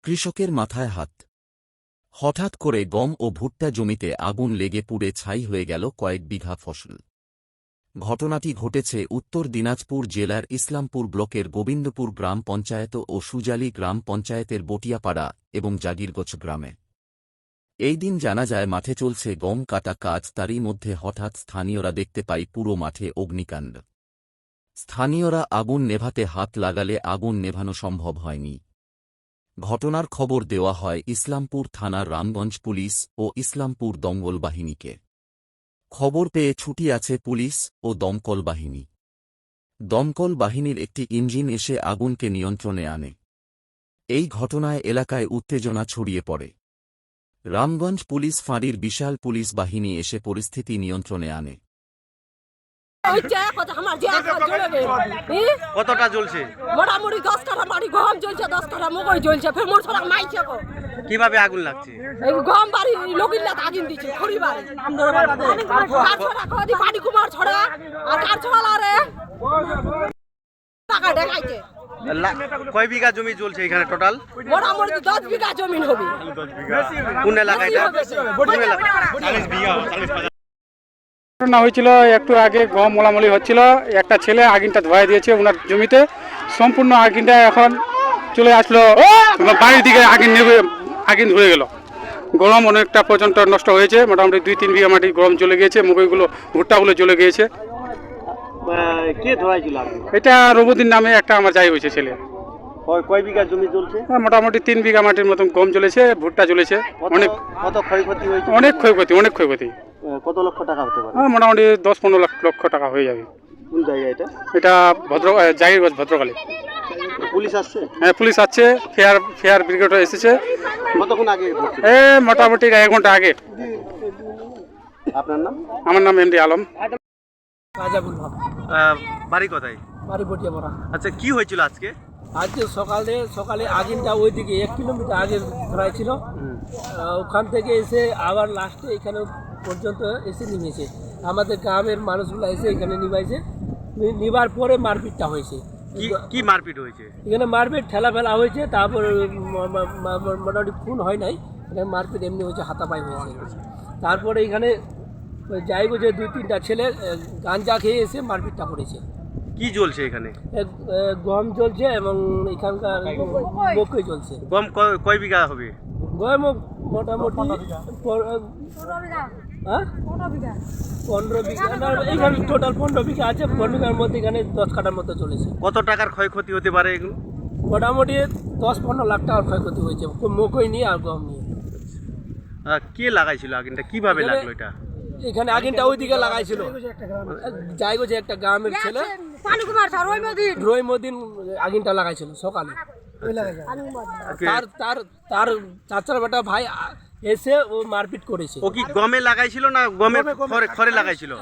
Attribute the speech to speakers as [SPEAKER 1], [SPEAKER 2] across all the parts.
[SPEAKER 1] কৃষকের মাথায় হাত। হঠাৎ করে গম ও ভুট্টা জমিতে আগুন লেগে পুড়ে ছাই হয়ে গেল কয়েক বিঘা ফসল। ঘটনাটি ঘটেছে উত্তর দিনাজপুর জেলার ইসলামপুর ব্লকের গোবিন্দপুর গ্রাম পঞ্চায়েত ও সুজালি গ্রাম পঞ্চায়েতের বটিয়াপাড়া এবং জাগিরগছ গ্রামে। এই দিন জানা যায় মাঠে চলছে গম কাটা কাজ, তারই মধ্যে হঠাৎ স্থানীয়রা দেখতে পায় পুরো মাঠে অগ্নিকাণ্ড। স্থানীয়রা আগুন নেভাতে হাত লাগালে আগুন নেভানো সম্ভব হয়নি। ঘটনার খবর দেওয়া হয় ইসলামপুর থানার রামগঞ্জ পুলিশ ও ইসলামপুর দমকল বাহিনীকে। খবর পেয়ে ছুটি আছে পুলিশ ও দমকল বাহিনী। দমকল বাহিনীর একটি ইঞ্জিন এসে আগুনকে নিয়ন্ত্রণে আনে। এই ঘটনায় এলাকায় উত্তেজনা ছড়িয়ে পড়ে। রামগঞ্জ পুলিশ ফাঁড়ির বিশাল পুলিশ বাহিনী এসে পরিস্থিতি নিয়ন্ত্রণে আনে।
[SPEAKER 2] কতটা জ্বলছে?
[SPEAKER 3] মোটামুটি 10 কাঠা বাড়ি গম জ্বলছে, 10 কাঠা মকই জ্বলছে। ফের মোর ছড়া মাইছে গো।
[SPEAKER 2] কিভাবে আগুন লাগছে?
[SPEAKER 3] এই গম বাড়ি লোকিল্লা আগুন দিছে খড়ি বাড়ি। কার ছড়া কদি বাড়ি কুমার ছড়া আর কার ছড়া রে টাকা দেখাইছে।
[SPEAKER 2] কয় বিঘা জমি জ্বলছে এখানে টোটাল?
[SPEAKER 3] মোটামুটি 10 বিঘা জমি হবে।
[SPEAKER 2] কোন এলাকা এটা?
[SPEAKER 4] 40 বিঘা। ঘটনা হয়েছিল একটু আগে, গম মোলামুলি হচ্ছিল, একটা ছেলে আগুনটা ধোয়া দিয়েছে ওনার জমিতে। সম্পূর্ণ আগুনটা এখন চলে আসলো বাড়ির দিকে, আগুন ধরে গেল। গরম অনেকটা পর্যন্ত নষ্ট হয়েছে, মোটামুটি 2-3 বিঘা মাটি গরম চলে গিয়েছে, মুগইগুলো ভুট্টাগুলো চলে গিয়েছে।
[SPEAKER 2] কে ধোয়াইছিল?
[SPEAKER 4] এটা রবুদ্দিন নামে একটা আমার যাই হয়েছে ছেলে।
[SPEAKER 2] কয় বিঘা জমি জ্বলছে?
[SPEAKER 4] মোটামুটি 3 বিঘা মাটির মতন গম জ্বলেছে, ভুট্টা জ্বলেছে।
[SPEAKER 2] কত ক্ষয়ক্ষতি হয়েছে?
[SPEAKER 4] অনেক ক্ষয়ক্ষতি।
[SPEAKER 2] কত লক্ষ টাকা হতে পারে?
[SPEAKER 4] মোটামুটি 10-15 লক্ষ টাকা হয়ে যাবে।
[SPEAKER 2] কোন জায়গা এটা?
[SPEAKER 4] এটা জাগিরগঞ্জ ভদ্রকালী।
[SPEAKER 2] পুলিশ আসছে?
[SPEAKER 4] হ্যাঁ, পুলিশ আছে, ফেয়ার ব্রিগেড এসেছে।
[SPEAKER 2] কতক্ষণ আগে?
[SPEAKER 4] মোটামুটি 1 ঘন্টা আগে।
[SPEAKER 2] আপনার নাম?
[SPEAKER 4] আমার নাম এমডি আলম।
[SPEAKER 2] বাড়ি কোথায়?
[SPEAKER 3] বাড়ি বটিয়াপাড়া।
[SPEAKER 2] আচ্ছা, কি হয়েছিল আজকে?
[SPEAKER 3] আজকে সকালে আগুনটা ওইদিকে 1 কিলোমিটার আগে ধরাইছিল। ওখান থেকে এসে আবার লাস্টে এখানে পর্যন্ত এসে নিমেছে। আমাদের গ্রামের মানুষগুলো এসে এখানে নিবার পরে মারপিটটা হয়েছে।
[SPEAKER 2] কি মারপিট হয়েছে? এখানে
[SPEAKER 3] মারপিট ঠেলা ফেলা হয়েছে, তারপর মোটামুটি খুন হয় নাই, এখানে মারপিট এমনি হয়েছে, হাতাপাই হয়েছে। তারপরে এখানে যাইব যে 2-3টা ছেলে গাঞ্জা খেয়ে এসে মারপিটটা করেছে।
[SPEAKER 2] কি জ্বলছে এখানে?
[SPEAKER 3] গম জ্বলছে এবং এখানকার মকই জ্বলছে।
[SPEAKER 2] গম কয় বিঘা হবে?
[SPEAKER 3] গম মোটামুটি 15 বিঘা। এখানে টোটাল 15 বিঘা আছে। 15 বিঘার মধ্যে এখানে 10 কাঠার মতো চলেছে।
[SPEAKER 2] কত টাকার ক্ষয়ক্ষতি হতে পারে এগুলো?
[SPEAKER 3] মোটামুটি 10-15 লাখ টাকার ক্ষয়ক্ষতি হয়েছে, মকই নিয়ে আর গম নিয়ে।
[SPEAKER 2] কে লাগাইছিল আগুনটা? কিভাবে লাগলো এটা?
[SPEAKER 3] এখানে আগুনটা ওইদিকে লাগাইছিল যাইগো যে একটা গ্রামের ছেলে রহিমউদ্দিন আগুনটা লাগাইছিল সকালে। তার চাচার বেটা ভাই এসে ও মারপিট করেছে।
[SPEAKER 2] ও কি গমে লাগাইছিল না গমে খড়ে লাগাইছিল?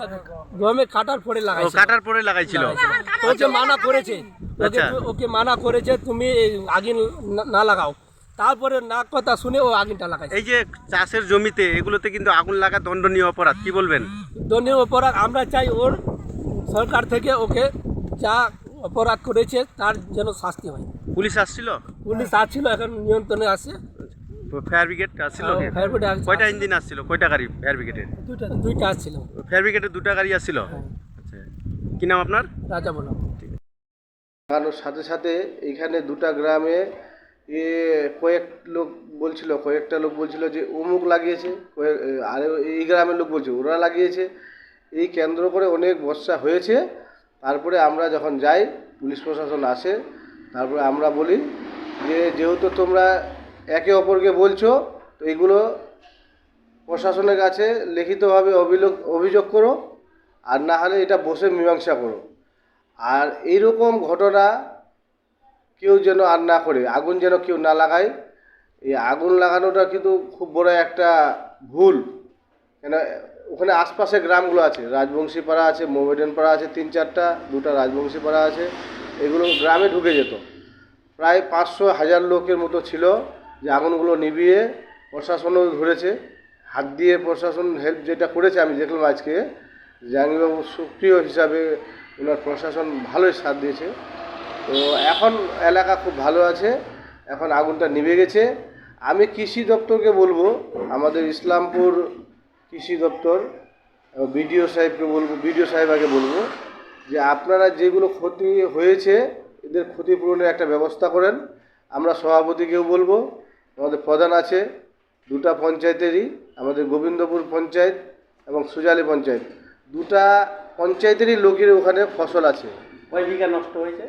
[SPEAKER 3] গমে কাটার পরে লাগাইছিল।
[SPEAKER 2] কাটার পরে লাগাইছিল।
[SPEAKER 3] ওকে মানা করেছে, ওকে মানা করেছে তুমি আগুন না লাগাও। তারপরে না কথা শুনে ও আগুনটা লাগাইছে।
[SPEAKER 2] এই যে চাষের জমিতে এগুলোতে কিন্তু আগুন লাগা দণ্ডনীয় অপরাধ, কি বলবেন?
[SPEAKER 3] দণ্ডনীয় অপরাধ। আমরা চাই ওর সরকার থেকে ওকে যা অপরাধ করেছে তার যেন শাস্তি হয়।
[SPEAKER 2] পুলিশ আসছিল?
[SPEAKER 3] পুলিশ আসছিল, এখন নিয়ন্ত্রণে আছে।
[SPEAKER 2] ফায়ার ব্রিগেড আসছিল? কয়টা ইঞ্জিন আসছিল? কয়টা গাড়ি ফায়ার ব্রিগেডের?
[SPEAKER 3] দুইটা আসছিল।
[SPEAKER 2] ফায়ার ব্রিগেডের 2টা গাড়ি আসছিল? আচ্ছা, কি নাম আপনার?
[SPEAKER 3] রাজা বলো।
[SPEAKER 5] লাগানোর সাথে সাথে এখানে 2টা গ্রামে কয়েকটা লোক বলছিল যে অমুক লাগিয়েছে, আর এই গ্রামের লোক বলছে ওরা লাগিয়েছে। এই কেন্দ্র করে অনেক বর্ষা হয়েছে। তারপরে আমরা যখন যাই, পুলিশ প্রশাসন আসে, তারপরে আমরা বলি যে যেহেতু তোমরা একে অপরকে বলছো, তো এইগুলো প্রশাসনের কাছে লিখিতভাবে অভিযোগ করো, আর না হলে এটা বসে মীমাংসা করো। আর এইরকম ঘটনা কেউ যেন আর না করে, আগুন যেন কেউ না লাগায়। এই আগুন লাগানোটা কিন্তু খুব বড় একটা ভুল। কেন ওখানে আশপাশে গ্রামগুলো আছে, রাজবংশী পাড়া আছে, মোমেডান পাড়া আছে, 3-4টা, 2টা রাজবংশী পাড়া আছে। এগুলো গ্রামে ঢুকে যেত। প্রায় 500-1000 লোকের মতো ছিল যে আগুনগুলো নিভিয়ে প্রশাসনও ধরেছে। হাত দিয়ে প্রশাসন হেল্প যেটা করেছে আমি দেখলাম আজকে, জাহাঙ্গীরবাবু সুপ্রিয় হিসাবে ওনার প্রশাসন ভালোই সাথ দিয়েছে। তো এখন এলাকা খুব ভালো আছে। এখন আগুনটা নিভে গেছে। আমি কৃষি দপ্তরকে বলবো, আমাদের ইসলামপুর কৃষি দপ্তর বিডিও সাহেবকে বলবো, বিডিও সাহেবাকে বলবো যে আপনারা যেগুলো ক্ষতি হয়েছে এদের ক্ষতিপূরণের একটা ব্যবস্থা করেন। আমরা সভাপতিকেও বলবো, আমাদের প্রধান আছে দুটা পঞ্চায়েতেরই, আমাদের গোবিন্দপুর পঞ্চায়েত এবং সুজালি পঞ্চায়েত, দুটা পঞ্চায়েতেরই লোকের ওখানে ফসল আছে।
[SPEAKER 2] কয় বিঘা নষ্ট হয়েছে?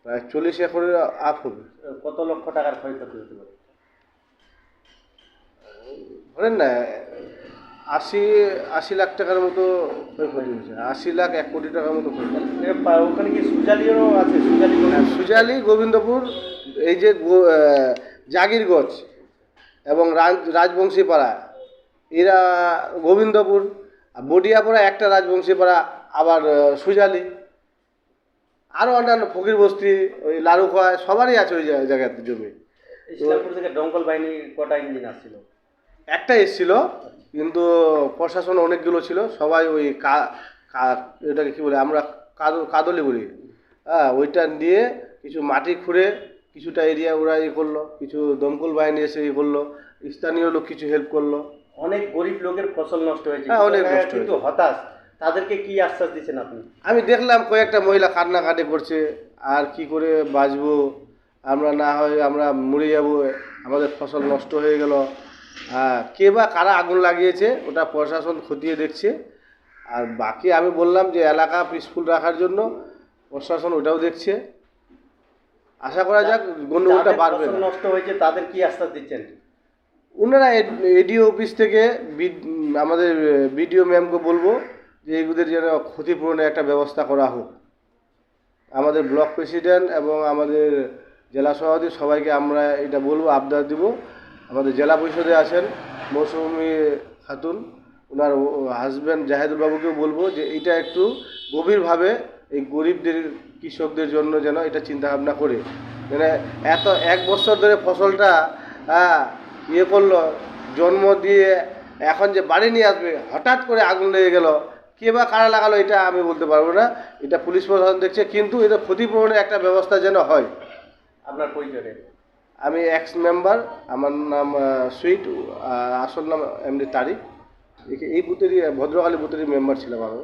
[SPEAKER 5] প্রায় 40 একরের আপ হবে।
[SPEAKER 2] কত লক্ষ টাকার ক্ষয়ক্ষতি হতে পারে?
[SPEAKER 5] ধরেন না 80 লাখ টাকার মতো ক্ষয়ক্ষতি হয়েছে। 80 লাখ 1 কোটি টাকার মতো ক্ষয়ক্ষতি।
[SPEAKER 2] ওখানে কি সুজালিও আছে?
[SPEAKER 5] সুজালি, গোবিন্দপুর, এই যে জাগিরগঞ্জ এবং রাজবংশী পাড়া, এরা গোবিন্দপুর, বডিয়াপাড়া একটা রাজবংশী পাড়া, আবার সুজালি, আরও অন্যান্য ফকির বস্তি, ওই লারুখোয়া, সবারই আছে ওই জায়গাতে জমি।
[SPEAKER 2] ইসলামপুর থেকে দমকল বাহিনী কটা ইঞ্জিন আসছিল?
[SPEAKER 5] একটা এসছিল, কিন্তু প্রশাসন অনেকগুলো ছিল, সবাই ওই এটাকে কী বলে আমরা কাদলি বলি, হ্যাঁ, ওইটা দিয়ে কিছু মাটি খুঁড়ে কিছুটা এরিয়া ওরা করলো, কিছু দমকল বাহিনী এসে করলো, স্থানীয় লোক কিছু হেল্প করলো।
[SPEAKER 2] অনেক গরিব লোকের ফসল নষ্ট হয়েছে।
[SPEAKER 5] হ্যাঁ, অনেক নষ্ট
[SPEAKER 2] কিন্তু হতাশ, তাদেরকে কি আশ্বাস দিচ্ছেন আপনি?
[SPEAKER 5] আমি দেখলাম কয়েকটা মহিলা কান্নাকাটি করছে, আর কি করে বাঁচবো আমরা, না হয় আমরা মরে যাব, আমাদের ফসল নষ্ট হয়ে গেল। কে বা কারা আগুন লাগিয়েছে ওটা প্রশাসন খতিয়ে দেখছে। আর বাকি আমি বললাম যে এলাকা পিসফুল রাখার জন্য প্রশাসন ওটাও দেখছে। আশা করা যাক গন্ডগোলটা বাড়বে না।
[SPEAKER 2] নষ্ট হয়েছে তাদের কি আশ্বাস দিচ্ছেন?
[SPEAKER 5] ওনারা এডিও অফিস থেকে আমাদের বিডিও ম্যামকে বলবো যে এগুলোর যেন ক্ষতিপূরণের একটা ব্যবস্থা করা হোক। আমাদের ব্লক প্রেসিডেন্ট এবং আমাদের জেলা সভাপতি সবাইকে আমরা এটা বলবো, আবদার দিব। আমাদের জেলা পরিষদে আছেন মৌসুমী খাতুন, ওনার হাজব্যান্ড জাহেদুল বাবুকেও বলবো যে এটা একটু গভীরভাবে এই গরিবদের কৃষকদের জন্য যেন এটা চিন্তাভাবনা করে, মানে এত 1 বছর ধরে ফসলটা করলো, জন্ম দিয়ে এখন যে বাড়ি নিয়ে আসবে, হঠাৎ করে আগুন লেগে গেল, কে বা কারা লাগালো এটা আমি বলতে পারবো না, এটা পুলিশ প্রশাসন দেখছে, কিন্তু এটা ক্ষতিপূরণের একটা ব্যবস্থা যেন হয়।
[SPEAKER 2] আপনার পরিচয়?
[SPEAKER 5] আমি এক্স মেম্বার, আমার নাম সুইট, আসল নাম এমডি তারিক। এই বুথেরই ভদ্রকালী বুথেরই মেম্বার ছিলাম আমি।